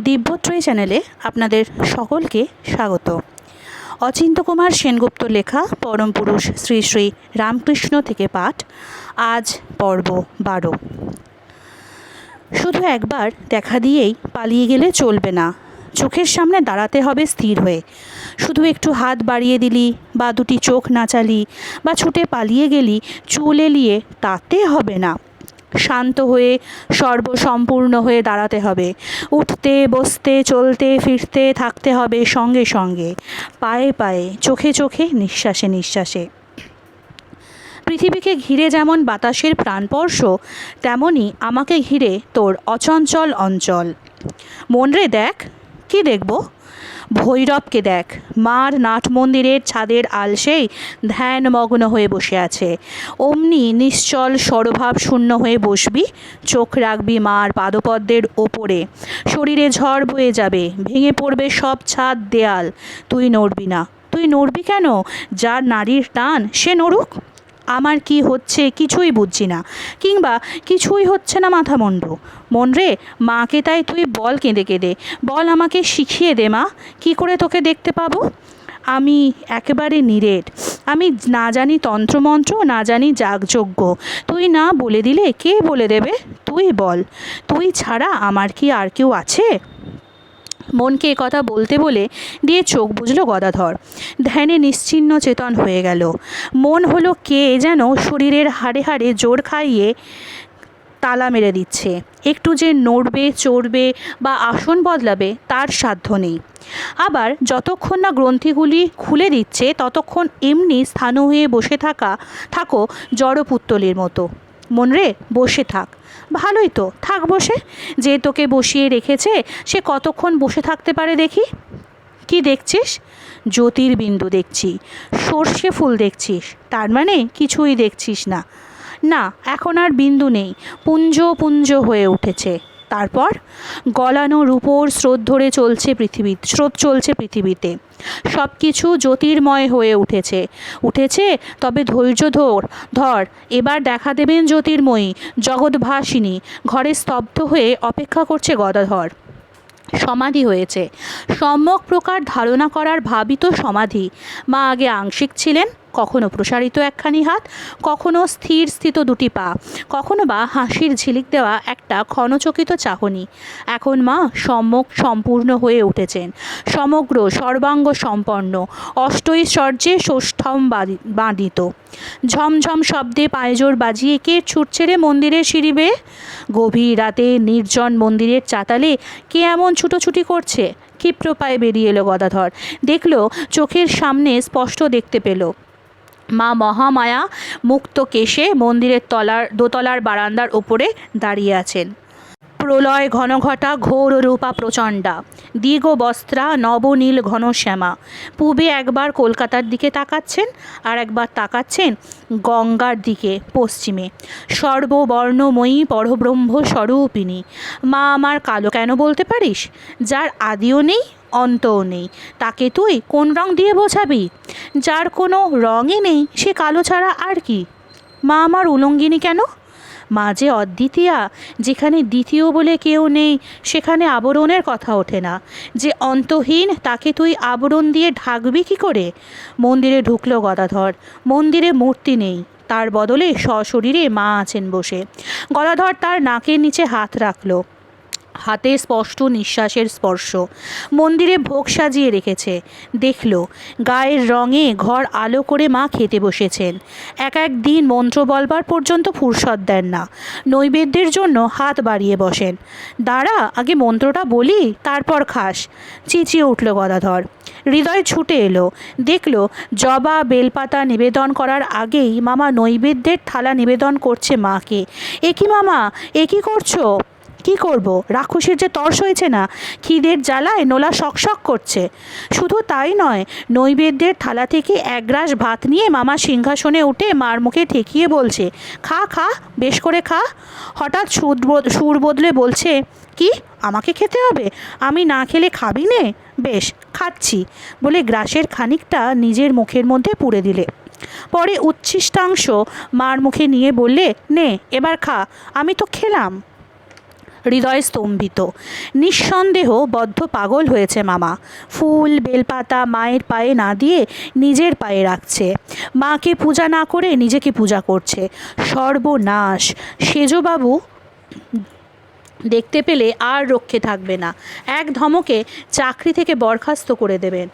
দিব্যত্রয়ী চ্যানেলে আপনাদের সকলকে স্বাগত। অচিন্ত্য কুমার সেনগুপ্ত লেখা পরম পুরুষ শ্রী শ্রী রামকৃষ্ণ থেকে পাঠ। আজ পর্ব 12। শুধু একবার দেখা দিয়েই পালিয়ে গেলে চলবে না, চোখের সামনে দাঁড়াতে হবে স্থির হয়ে। শুধু একটু হাত বাড়িয়ে দিলি বা দুটি চোখ নাচালি বা ছুটে পালিয়ে গেলি চুল এলিয়ে, তাতে হবে না। শান্ত হয়ে সর্বসম্পূর্ণ হয়ে দাঁড়াতে হবে। উঠতে বসতে চলতে ফিরতে থাকতে হবে সঙ্গে সঙ্গে, পায়ে পায়ে, চোখে চোখে, নিঃশ্বাসে নিঃশ্বাসে। পৃথিবীকে ঘিরে যেমন বাতাসের প্রাণস্পর্শ, তেমনই আমাকে ঘিরে তোর অচঞ্চল অঞ্চল। মন রে, দেখ। কি দেখব? ভৈরবকে দেখ, মার নাট মন্দিরের ছাদের আলসেই ধ্যানমগ্ন হয়ে বসে আছে। অমনি নিশ্চল সরভাব শূন্য হয়ে বসবি, চোখ রাখবি মার পাদপদ্মের ওপরে। শরীরে ঝড় বয়ে যাবে, ভেঙে পড়বে সব ছাদ দেয়াল, তুই নড়বি না। তুই নড়বি কেন? যার নারীর টান সে নড়ুক। আমার কি হচ্ছে কিছুই বুঝছি না, কিংবা কিছুই হচ্ছে না মাথামুন্ডু। মন রে, মাকে তাই তুই বল কেঁদে কেঁদে, বল আমাকে শিখিয়ে দে মা, কি করে তোকে দেখতে পাবো। আমি একেবারে নিরেট, আমি না জানি তন্ত্রমন্ত্র, না জানি যাগযজ্ঞ। তুই না বলে দিলে কে বলে দেবে? তুই বল, তুই ছাড়া আমার কি আর কেউ আছে? মনকে কথা বলতে বলে দিয়ে চোখ বুঝল গদাধর। ধ্যানে নিশ্চিহ্ন চেতন হয়ে গেল। মন হলো কে যেন শরীরের হাড়ে হাড়ে জোর খাইয়ে তালা মেরে দিচ্ছে। একটু যে নড়বে চড়বে বা আসন বদলাবে তার সাধ্য নেই। আবার যতক্ষণ না গ্রন্থিগুলি খুলে দিচ্ছে ততক্ষণ এমনি স্থান হয়ে বসে থাকো জড়পুত্তলির মতো। মন রে, বসে থাক। ভালোই তো, থাক বসে। যে তোকে বসিয়ে রেখেছে সে কতক্ষণ বসে থাকতে পারে দেখি। কি দেখছিস? জ্যোতির্বিন্দু দেখছি। সর্ষে ফুল দেখছিস, তার মানে কিছুই দেখছিস না। না, এখন আর বিন্দু নেই, পুঞ্জ পুঞ্জ হয়ে উঠেছে। তারপর গলানো রূপোর স্রোত ধরে স্রোত চলছে পৃথিবীতে। সব কিছু জ্যোতির্ময় হয়ে উঠেছে। তবে ধৈর্য ধর, এবার দেখা দেবেন জ্যোতির্ময়ী জগৎভাসিনী। ঘরে স্তব্ধ হয়ে অপেক্ষা করছে গদাধর। সমাধি হয়েছে, সম্যক প্রকার ধারণা করার ভাবই তো সমাধি। মা আগে আংশিক ছিলেন, কখনো প্রসারিত একখানি হাত, কখনো স্থির দুটি পা, কখনো বা হাসির ঝিলিক দেওয়া একটা ক্ষণচকিত চাহনি। এখন মা সম্যক সম্পূর্ণ হয়ে উঠেছেন, সমগ্র সর্বাঙ্গ সম্পন্ন, অষ্টৈশ্বর্যে ষষ্ঠম বাঁধিত। ঝমঝম শব্দে পায়েজোর বাজিয়ে কে ছুটছে রে মন্দিরের সিঁড়ি বেয়ে? গভীর রাতে নির্জন মন্দিরের চাতালে কে এমন ছুটোছুটি করছে? ক্ষিপ্র পায়ে বেরিয়ে এলো গদাধর। দেখল, চোখের সামনে স্পষ্ট দেখতে পেল মা মহামায়া মুক্ত কেশে মন্দিরের দোতলার বারান্দার ওপরে দাঁড়িয়ে আছেন। প্রলয় ঘনঘটা ঘোর রূপা প্রচণ্ডা, দীর্ঘ বস্ত্রা নবনীল ঘনশ্যামা। পূবে একবার কলকাতার দিকে তাকাচ্ছেন, আর একবার তাকাচ্ছেন গঙ্গার দিকে পশ্চিমে। সর্ববর্ণময়ী পরব্রহ্ম স্বরূপিণী মা আমার কালো কেন বলতে পারিস? যার আদিও নেই অন্তও নেই, তাকে তুই কোন রং দিয়ে বোঝাবি? যার কোনো রঙই নেই সে কালো ছাড়া আর কি? মা আমার উলঙ্গিনী কেন? মা যে অদ্বিতীয়া, যেখানে দ্বিতীয় বলে কেউ নেই সেখানে আবরণের কথা ওঠে না। যে অন্তহীন, তাকে তুই আবরণ দিয়ে ঢাকবি কি করে? মন্দিরে ঢুকল গদাধর। মন্দিরে মূর্তি নেই, তার বদলে সশরীরে মা আছেন বসে। গদাধর তার নাকের নিচে হাত রাখল, হাতে স্পষ্ট নিঃশ্বাসের স্পর্শ। মন্দিরে ভোগ সাজিয়ে রেখেছে। দেখল, গায়ের রঙে ঘর আলো করে মা খেতে বসেছেন। এক দিন মন্ত্র বলবার পর্যন্ত ফুরসত দেন না, নৈবেদ্যের জন্য হাত বাড়িয়ে বসেন। দাঁড়া, আগে মন্ত্রটা বলি, তারপর খাস। চেঁচিয়ে উঠল গদাধর। হৃদয় ছুটে এলো, দেখল জবা বেলপাতা নিবেদন করার আগেই মামা নৈবেদ্যের থালা নিবেদন করছে মাকে। এ কি মামা, এ কি করছো? কি করব, রাক্ষসীর যে তর্স হয়েছে না, খিদের জ্বালায় নোলা শকশক করছে। শুধু তাই নয়, নৈবেদ্যের থালা থেকে এক গ্রাস ভাত নিয়ে মামা সিংহাসনে উঠে মার মুখে ঠেকিয়ে বলছে, খা খা, বেশ করে খা। হঠাৎ সুর বদলে বলছে, কি আমাকে খেতে হবে? আমি না খেলে খাবি নে? বেশ, খাচ্ছি, বলে গ্রাসের খানিকটা নিজের মুখের মধ্যে পুরে দিলে। পরে উচ্ছিষ্টাংশ মার মুখে নিয়ে বললে, নে এবার খা, আমি তো খেলাম। হৃদয় স্তম্ভিত। নিঃসন্দেহ বদ্ধ পাগল হয়েছে মামা। ফুল বেলপাতা মায়ের পায়ে না দিয়ে নিজের পায়ে রাখছে। মাকে পূজা না করে নিজেকে পূজা করছে। সর্বনাশ! সেজবাবু দেখতে পেলে আর রক্ষে থাকবে না, এক ধমকে চাকরি থেকে বরখাস্ত করে দেবেন।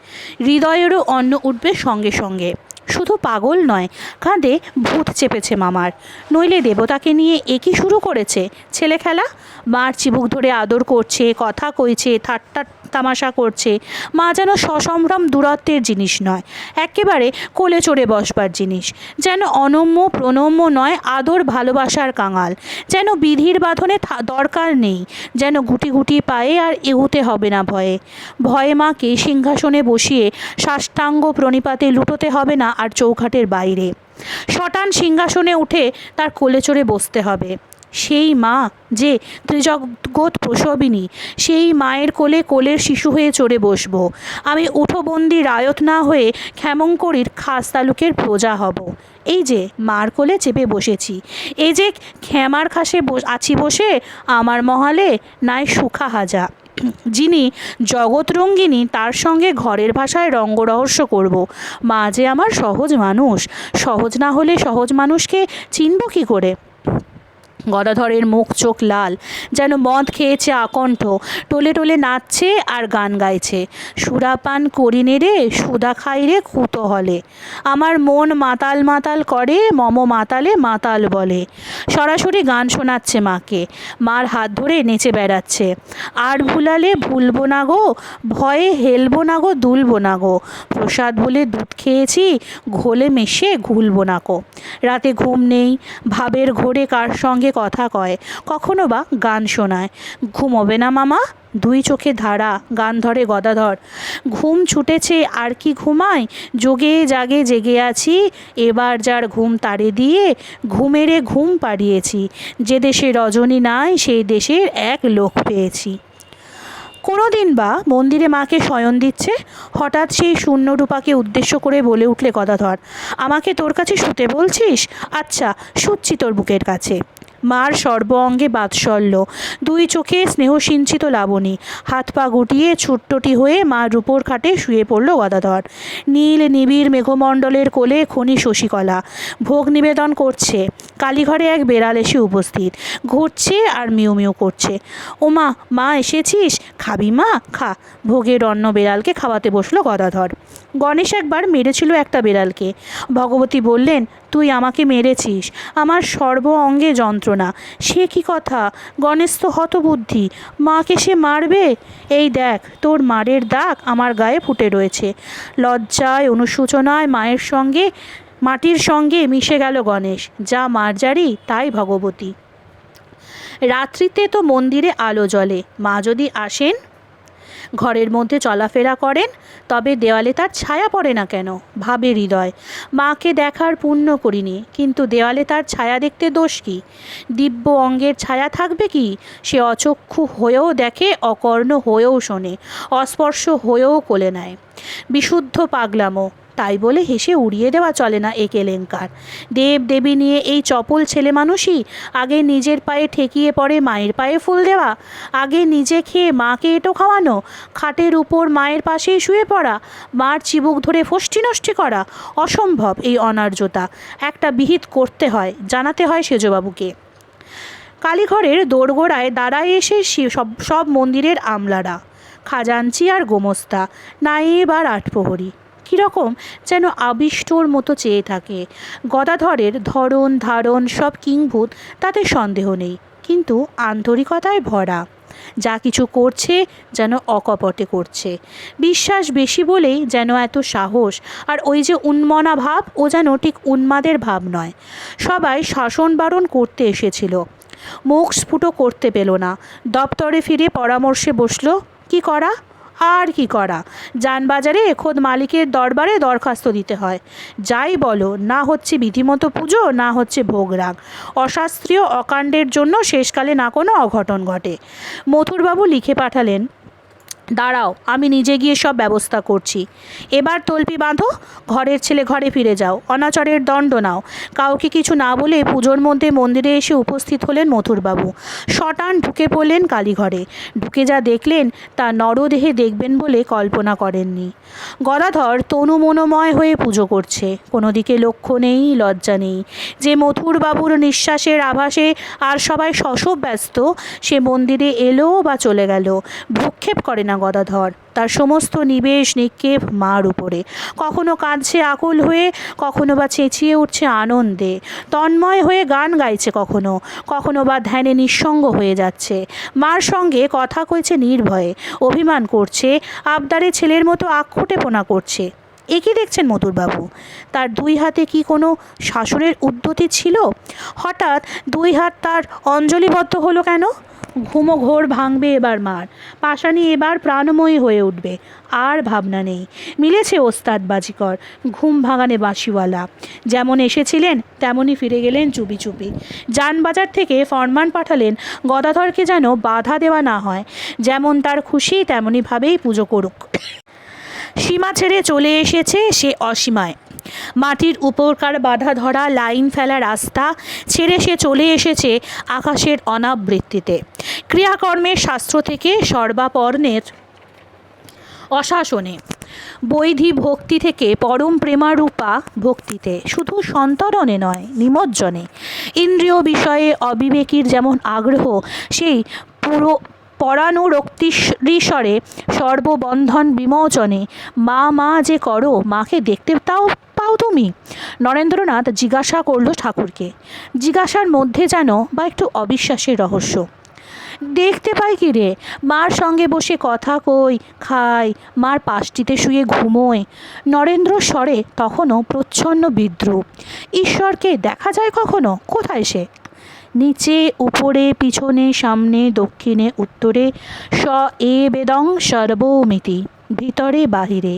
হৃদয়েরও অন্ন উঠবে সঙ্গে সঙ্গে। শুধু পাগল নয়, কাঁধে ভূত চেপেছে মামার। নইলে দেবতাকে নিয়ে একই শুরু করেছে ছেলে খেলা। মার চিবুক ধরে আদর করছে, কথা কইছে, ঠাট্টা তামাশা করছে। মা যেন সসম্ভ্রম দূরত্বের জিনিস নয়, একেবারে কোলে চড়ে বসবার জিনিস। যেন অনম্য প্রণম্য নয়, আদর ভালোবাসার কাঙাল। যেন বিধির বাঁধনে দরকার নেই, যেন গুটি গুটি পায়ে আর এগুতে হবে না ভয়ে। ভয়ে মাকে সিংহাসনে বসিয়ে সাষ্টাঙ্গ প্রণিপাতে লুটোতে হবে না আর চৌখাটের বাইরে। শটান সিংহাসনে উঠে তার কোলে চড়ে বসতে হবে। সেই মা যে ত্রিজগৎ প্রসবিনী, সেই মায়ের কোলে কোলের শিশু হয়ে চড়ে বসবো। আমি উঠোবন্দি রায়ত না হয়ে ক্ষেমংকরীর খাস তালুকের প্রজা হব। এই যে মার কোলে চেপে বসেছি, এই যে ক্ষেমার খাসে আছি বসে আমার মহালে নাই সুখা হাজা। যিনি জগৎরঙ্গিনী, তার সঙ্গে ঘরের ভাষায় রঙ্গরহস্য করব। মা যে আমার সহজ মানুষ, সহজ না হলে সহজ মানুষকে চিনব কী করে? গদাধরের মুখ চোখ লাল, যেন মদ খেয়েছে আকণ্ঠ। টোলে টোলে নাচছে আর গান গাইছে। সুরাপান করিনে রে, সুধা খাই রে কুতূহলে। আমার মন মাতাল মাতাল করে, মম মাতালে মাতাল বলে। সরাসরি গান শোনাচ্ছে মাকে। মার হাত ধরে নেচে বেড়াচ্ছে। আর ভুলালে ভুলবো না গো, ভয়ে হেলবো না গো, দুলবো না গো। প্রসাদ বলে দুধ খেয়েছি, ঘোলে মেশে ঘুলবো না গো। রাতে ঘুম নেই, ভাবের ঘোরে কার সঙ্গে কথা কয়, কখনো বা গান শোনায়। ঘুমোবে না মামা? দুই চোখে ধারা, গান ধরে গদাধর। ঘুম ছুটেছে আর কি ঘুমায়, যোগে জাগে জেগে আছি। এবার যার ঘুম তারে দিয়ে ঘুমেরে ঘুম পাড়িয়েছি। যে দেশে রজনী নাই, সেই দেশের এক লোক পেয়েছি। কোনো দিন বা মন্দিরে মাকে শয়ন দিচ্ছে, হঠাৎ সেই শূন্যরূপাকে উদ্দেশ্য করে বলে উঠলে গদাধর, আমাকে তোর কাছে শুতে বলছিস? আচ্ছা, শুচ্ছি তোর বুকের কাছে। মার সর্ব অঙ্গে বাৎসল্য, দুই চোখে স্নেহসিঞ্চিত লাবণী। হাত পা গুটিয়ে ছুট্টটি হয়ে মার রূপোর খাটে শুয়ে পড়ল গদাধর। নীল নিবিড় মেঘমণ্ডলের কোলে খনি শশীকলা ভোগ নিবেদন করছে। কালীঘরে এক বেড়াল এসে উপস্থিত, ঘুরছে আর মিউ মিউ করছে। ওমা, মা এসেছিস? খাবি মা? খা। ভোগের অন্ন বেড়ালকে খাওয়াতে বসলো গদাধর। গণেশ একবার মেরেছিল একটা বেড়ালকে। ভগবতী বললেন, তুই আমাকে মেরেছিস, আমার সর্ব অঙ্গে যন্ত্রণা। সে কি কথা? গণেশ তো হতবুদ্ধি, মাকে সে মারবে? এই দেখ, তোর মারের দাগ আমার গায়ে ফুটে রয়েছে। লজ্জায় অনুশোচনায় মায়ের সঙ্গে মাটির সঙ্গে মিশে গেল গণেশ। যা মার্জারি তাই ভগবতী। রাত্রিতে তো মন্দিরে আলো জ্বলে, মা যদি আসেন, ঘরের মধ্যে চলাফেরা করেন, তবে দেওয়ালে তার ছায়া পড়ে না কেন? ভাবে হৃদয়। মাকে দেখার পুণ্য করিনি, কিন্তু দেওয়ালে তার ছায়া দেখতে দোষ কি? দিব্য অঙ্গের ছায়া থাকবে কি? সে অচক্ষু হয়েও দেখে, অকর্ণ হয়েও শোনে, অস্পর্শ হয়েও কোলে নেয়। বিশুদ্ধ পাগলামো। তাই বলে হেসে উড়িয়ে দেওয়া চলে না এ কেলেঙ্কার। দেব দেবী নিয়ে এই চপল ছেলে মানুষই আগে নিজের পায়ে ঠেকিয়ে পড়ে মায়ের পায়ে ফুল দেওয়া, আগে নিজে খেয়ে মাকে এঁটো খাওয়ানো, খাটের উপর মায়ের পাশেই শুয়ে পড়া, মার চিবুক ধরে ফষ্টি নষ্টি করা। অসম্ভব এই অনার্যতা। একটা বিহিত করতে হয়, জানাতে হয় সেজবাবুকে। কালীঘরের দোরগোড়ায় দাঁড়ায় এসে সব মন্দিরের আমলারা, খাজাঞ্চি আর গোমস্তা, নায়েব আর আটপ্রহরী কীরকম যেন আবিষ্টর মতো চেয়ে থাকে। গদাধরের ধরন ধারণ সব কিংভূত, তাতে সন্দেহ নেই, কিন্তু আন্তরিকতায় ভরা। যা কিছু করছে যেন অকপটে করছে। বিশ্বাস বেশি বলেই যেন এত সাহস। আর ওই যে উন্মনা ভাব, ও যেন ঠিক উন্মাদের ভাব নয়। সবাই শাসন বারণ করতে এসেছিল, মুখ স্ফুট করতে পেল না। দপ্তরে ফিরে পরামর্শে বসল, কি করা আর কি করা। যানবাজারে খোদ মালিকের দরবারে দরখাস্ত দিতে হয়। যাই বলো, না হচ্ছে বিধিমতো পুজো, না হচ্ছে ভোগরাগ। অশাস্ত্রীয় অকাণ্ডের জন্য শেষকালে না কোনো অঘটন ঘটে। মথুরবাবু লিখে পাঠালেন, দাঁড়াও, আমি নিজে গিয়ে সব ব্যবস্থা করছি। এবার তল্পি বাঁধো, ঘরের ছেলে ঘরে ফিরে যাও, অনাচারের দণ্ড নাও। কাউকে কিছু না বলে পুজোর মধ্যে মন্দিরে এসে উপস্থিত হলেন মথুরবাবু। শটান ঢুকে পড়লেন কালীঘরে। ঢুকে যা দেখলেন তা নরদেহে দেখবেন বলে কল্পনা করেননি। গদাধর তনু মনোময় হয়ে পুজো করছে, কোনো দিকে লক্ষ্য নেই, লজ্জা নেই। যে মথুরবাবুর নিঃশ্বাসের আভাসে আর সবাই শশব ব্যস্ত, সে মন্দিরে এলো বা চলে গেল, ভ্রুক্ষেপ করে না গদাধর। তার সমস্ত নিবেশ নিক্ষেপ মার উপরে। কখনো কাঁদছে আকুল হয়ে, কখনো বা চেঁচিয়ে উঠছে আনন্দে, তন্ময় হয়ে গান গাইছে, কখনো কখনো বা ধ্যানে নিঃসঙ্গ হয়ে যাচ্ছে। মার সঙ্গে কথা কইছে নির্ভয়ে, অভিমান করছে, আবদারে ছেলের মতো আক্ষুটেপনা করছে। এ কী দেখছেন মথুরবাবু? তার দুই হাতে কি কোনো শাসনের উদ্যতি ছিল? হঠাৎ দুই হাত তার অঞ্জলিবদ্ধ হলো কেন? ঘুমো ঘোর ভাঙবে এবার মার, পাশানি এবার প্রাণময়ী হয়ে উঠবে। আর ভাবনা নেই। মিলেছে ওস্তাদ বাজিকর, ঘুম ভাঙানে বাঁশিওয়ালা। যেমন এসেছিলেন তেমনই ফিরে গেলেন চুপি চুপি। যানবাজার থেকে ফরমান পাঠালেন গদাধরকে যেন বাধা দেওয়া না হয়, যেমন তার খুশি তেমনইভাবেই পুজো করুক। সীমা ছেড়ে চলে এসেছে সে অসীমায়। মাটির উপরকার বাধা ধরা লাইন ফেলা রাস্তা ছেড়ে সে চলে এসেছে আকাশের অনাবৃত্তিতে। ক্রিয়াকর্মের শাস্ত্র থেকে সর্বাপর্ণের অশাসনে, বৈধি ভক্তি থেকে পরম প্রেমারূপা ভক্তিতে, শুধু সন্তরণে নয়, নিমজ্জনে। ইন্দ্রিয় বিষয়ে অবিবেকীর যেমন আগ্রহ, সেই পুরো পরানুরক্তিস্বরে সর্ববন্ধন বিমোচনে। মা মা যে করো, মাকে দেখতে পাও তুমি? নরেন্দ্রনাথ জিজ্ঞাসা করল ঠাকুরকে। জিজ্ঞাসার মধ্যে যেন বা একটু অবিশ্বাসের রহস্য। দেখতে পাই কি রে? মার সঙ্গে বসে কথা কই, খাই, মার পাশটিতে শুয়ে ঘুমোয়। নরেন্দ্র স্বরে তখনও প্রচ্ছন্ন বিদ্রুপ। ঈশ্বরকে দেখা যায় কখনো? কোথায় সে? নিচে উপরে পিছনে সামনে দক্ষিণে উত্তরে, স এ বেদং সর্বমিতি, ভিতরে বাহিরে,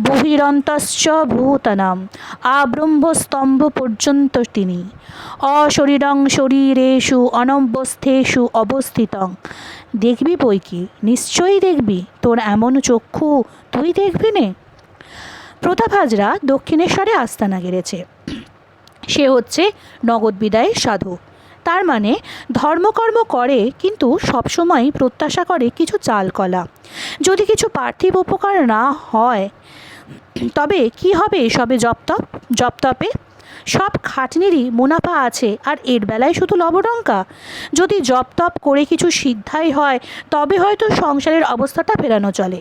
বহিরন্তশ্চ ভূতানাম, আব্রহ্মস্তম্ভ পর্যন্ত তিনি। অশরীরং শরীরেষু অনবস্থেষু অবস্থিতং। দেখবি বই কি, নিশ্চয়ই দেখবি। তোর এমন চক্ষু, তুই দেখবি নে। প্রতাপ হাজরা দক্ষিণেশ্বরে আস্তানা গেড়েছে। সে হচ্ছে নগদ বিদায়ের সাধু। তার মানে ধর্মকর্ম করে, কিন্তু সবসময় প্রত্যাশা করে কিছু চালকলা। যদি কিছু পার্থিব উপকার না হয় তবে কি হবে সবে জপতপে? সব খাটনিরই মুনাফা আছে, আর এর বেলায় শুধু লবডঙ্কা। যদি জপতপ করে কিছু সিদ্ধাই হয় তবে হয়তো সংসারের অবস্থাটা ফেরানো চলে।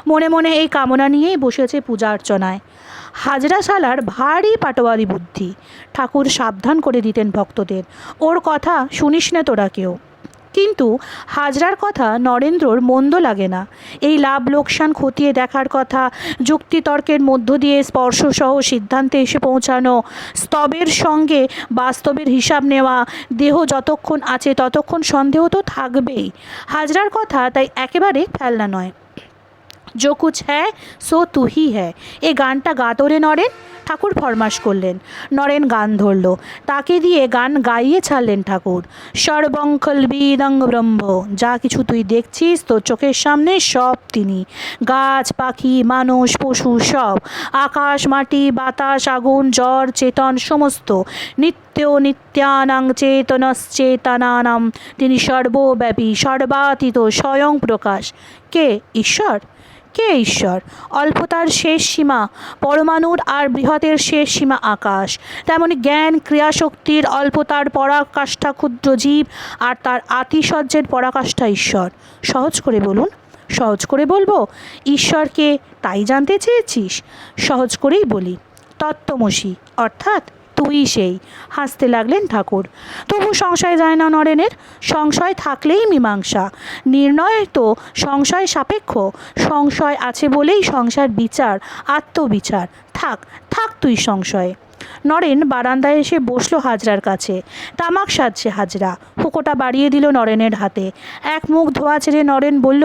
মনে মনে এই কামনা নিয়েই বসেছে পূজা অর্চনায়। হাজরা শালার ভারী পাটোয়ারি বুদ্ধি। ঠাকুর সাবধান করে দিতেন ভক্তদের, ওর কথা শুনিস না তোরা কেউ। কিন্তু হাজরার কথা নরেন্দ্রর মন্দ লাগে না। এই লাভ লোকসান খতিয়ে দেখার কথা, যুক্তিতর্কের মধ্য দিয়ে স্পর্শসহ সিদ্ধান্তে এসে পৌঁছানো, স্তবের সঙ্গে বাস্তবের হিসাব নেওয়া, দেহ যতক্ষণ আছে ততক্ষণ সন্দেহ তো থাকবেই। হাজরার কথা তাই একেবারে ফেলনা নয়। जो कुछ है सो तू ही है। এ গানটা গা তোরে নরেন, ঠাকুর ফরমাস করলেন। নরেন গান ধরল, তাকে দিয়ে গান গাইয়ে ছাড়লেন ঠাকুর। সর্বং খলবিদং ব্রহ্ম, যা কিছু তুই দেখছিস তোর চোখের সামনে সব তিনি। গাছ পাখি মানুষ পশু সব, আকাশ মাটি বাতাস আগুন জড় চেতন সমস্ত, নিত্য নিত্যানাং চেতনশ্চেতনানাম, তিনি সর্বব্যাপী সর্বাতীত স্বয়ং প্রকাশ। কে ঈশ্বর? কে ঈশ্বর? অল্পতার শেষ সীমা পরমাণুর, আর বৃহতের শেষ সীমা আকাশ। তেমনি জ্ঞান ক্রিয়াশক্তির অল্পতার পরাকাষ্ঠা ক্ষুদ্র জীব, আর তার আতিশয্যের পরাকাষ্ঠা ঈশ্বর। সহজ করে বলুন। সহজ করে বলবো? ঈশ্বরকে তাই জানতে চেয়েছিস? সহজ করেই বলি, তত্ত্বমসি, অর্থাৎ তুই সেই। হাসতে লাগলেন ঠাকুর। তবু সংশয় যায় না নরেনের। সংশয় থাকলেই মীমাংসা। নির্ণয় তো সংশয় সাপেক্ষ। সংশয় আছে বলেই সংসার বিচার, আত্মবিচার। থাক থাক তুই সংশয়ে। নরেন বারান্দায় এসে বসলো হাজরার কাছে। তামাক সাজছে হাজরা। হুঁকোটা বাড়িয়ে দিল নরেনের হাতে। এক মুখ ধোয়া ছেড়ে নরেন বলল,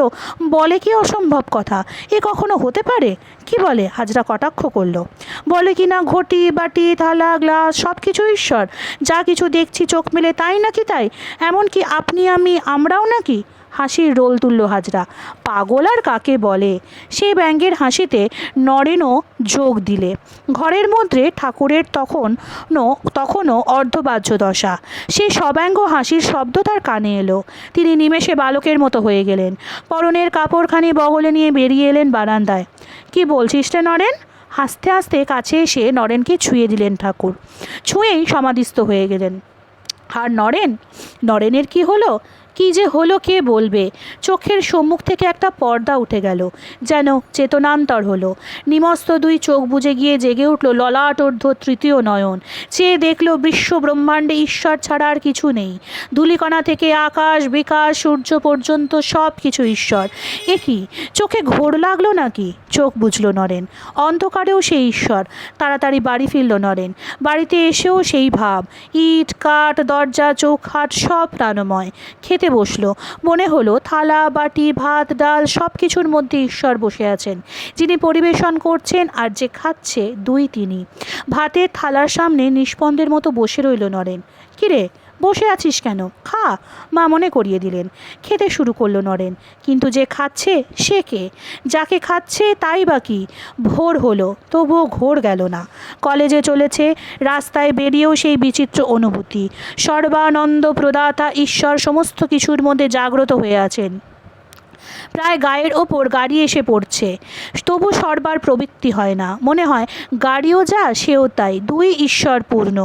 বলে কি অসম্ভব কথা? এ কখনো হতে পারে? কি বলে? হাজরা কটাক্ষ করলো। বলে কি না ঘটি বাটি থালা গ্লাস সব কিছু ঈশ্বর? যা কিছু দেখছি চোখ মেলে তাই নাকি তাই? এমনকি আপনি আমি আমরাও নাকি? হাসির রোল তুলল হাজরা। পাগল আর কাকে বলে! সেই ব্যঙ্গের হাসিতে নরেনও যোগ দিলে। ঘরের মধ্যে ঠাকুরের তখনও অর্ধবাহ্য দশা। সেই সব্যঙ্গ হাসির শব্দ তার কানে এলো। তিনি নিমেষে বালকের মতো হয়ে গেলেন। পরনের কাপড়খানি বগলে নিয়ে বেরিয়ে এলেন বারান্দায়। কি বলছিস রে নরেন? হাসতে হাসতে কাছে এসে নরেনকে ছুঁয়ে দিলেন ঠাকুর। ছুঁয়েই সমাধিস্থ হয়ে গেলেন। আর নরেনের কি হলো? কি যে হলো কে বলবে? চোখের সম্মুখ থেকে একটা পর্দা উঠে গেল, যেন চেতনান্তর হলো। নিমস্ত দুই চোখ বুজে গিয়ে জেগে উঠল ললাটর্ধ তৃতীয় নয়ন। চেয়ে দেখল বিশ্ব ব্রহ্মাণ্ডে ঈশ্বর ছাড়া আর কিছু নেই। ধূলিকণা থেকে আকাশ বিকাশ সূর্য পর্যন্ত সব কিছু ঈশ্বর। এ কি, চোখে ঘোর লাগলো নাকি? চোখ বুঝল নরেন। অন্ধকারেও সেই ঈশ্বর। তাড়াতাড়ি বাড়ি ফিরল নরেন। বাড়িতে এসেও সেই ভাব। ইট কাঠ দরজা চৌখাট সব প্রাণময়। খেতে বসলো। মনে হলো থালা বাটি ভাত ডাল সব কিছুর মধ্যে ঈশ্বর বসে আছেন। যিনি পরিবেশন করছেন আর যে খাচ্ছে দুই তিনি। ভাতের থালার সামনে নিষ্পন্দের মতো বসে রইল নরেন। কিরে, বসে আছিস কেন? খা, মা মনে করিয়ে দিলেন। খেতে শুরু করলো নরেন। কিন্তু যে খাচ্ছে সে কে? যাকে খাচ্ছে তাই বা কি? ভোর হলো, তবুও ঘোর গেল না। কলেজে চলেছে, রাস্তায় বেরিয়েও সেই বিচিত্র অনুভূতি। সর্বানন্দ প্রদাতা ঈশ্বর সমস্ত কিছুর মধ্যে জাগ্রত হয়ে আছেন। প্রায় গায়ের ওপর গাড়ি এসে পড়ছে, তবু সরবার প্রবৃত্তি হয় না। মনে হয় গাড়িও যা সেও তাই, দুই ঈশ্বর পূর্ণ।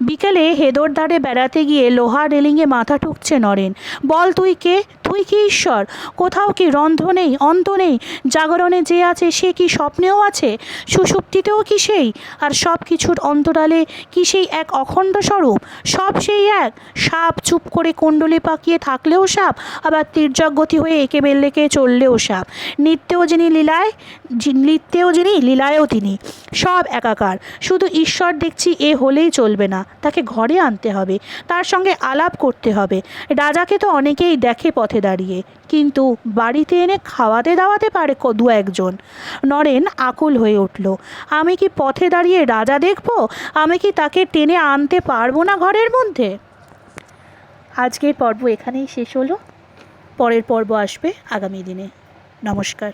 বিকেলে হেদর ধারে বেড়াতে গিয়ে লোহার রেলিংয়ে মাথা ঠুকছে নরেন। বল তুই কে? তুই কি ঈশ্বর? কোথাও কি রন্ধ্র নেই, অন্ত নেই? জাগরণে যে আছে সে কি স্বপ্নেও আছে? সুষুপ্তিতেও কি সেই? আর সব কিছুর অন্তরালে কি সেই এক অখণ্ড স্বরূপ? সব সেই এক। সাপ চুপ করে কুণ্ডলি পাকিয়ে থাকলেও সাপ, আবার তির্যক গতি হয়ে এঁকে বেল্লেকে চললেও সাপ। নিত্যেও যিনি লীলায়ও তিনি। সব একাকার। শুধু ঈশ্বর দেখছি এ হলেই চলবে না, তাকে ঘরে আনতে হবে, তার সঙ্গে আলাপ করতে হবে। রাজাকে তো অনেকেই দেখে পথে দাঁড়িয়ে, কিন্তু বাড়িতে এনে খাওয়াতে দাওয়াতে পারে দু একজন। নরেন আকুল হয়ে উঠল। আমি কি পথে দাঁড়িয়ে রাজা দেখব? আমি কি তাকে টেনে আনতে পারবো না ঘরের মধ্যে? আজকের পর্ব এখানেই শেষ হলো। পরের পর্ব আসবে আগামী দিনে। নমস্কার।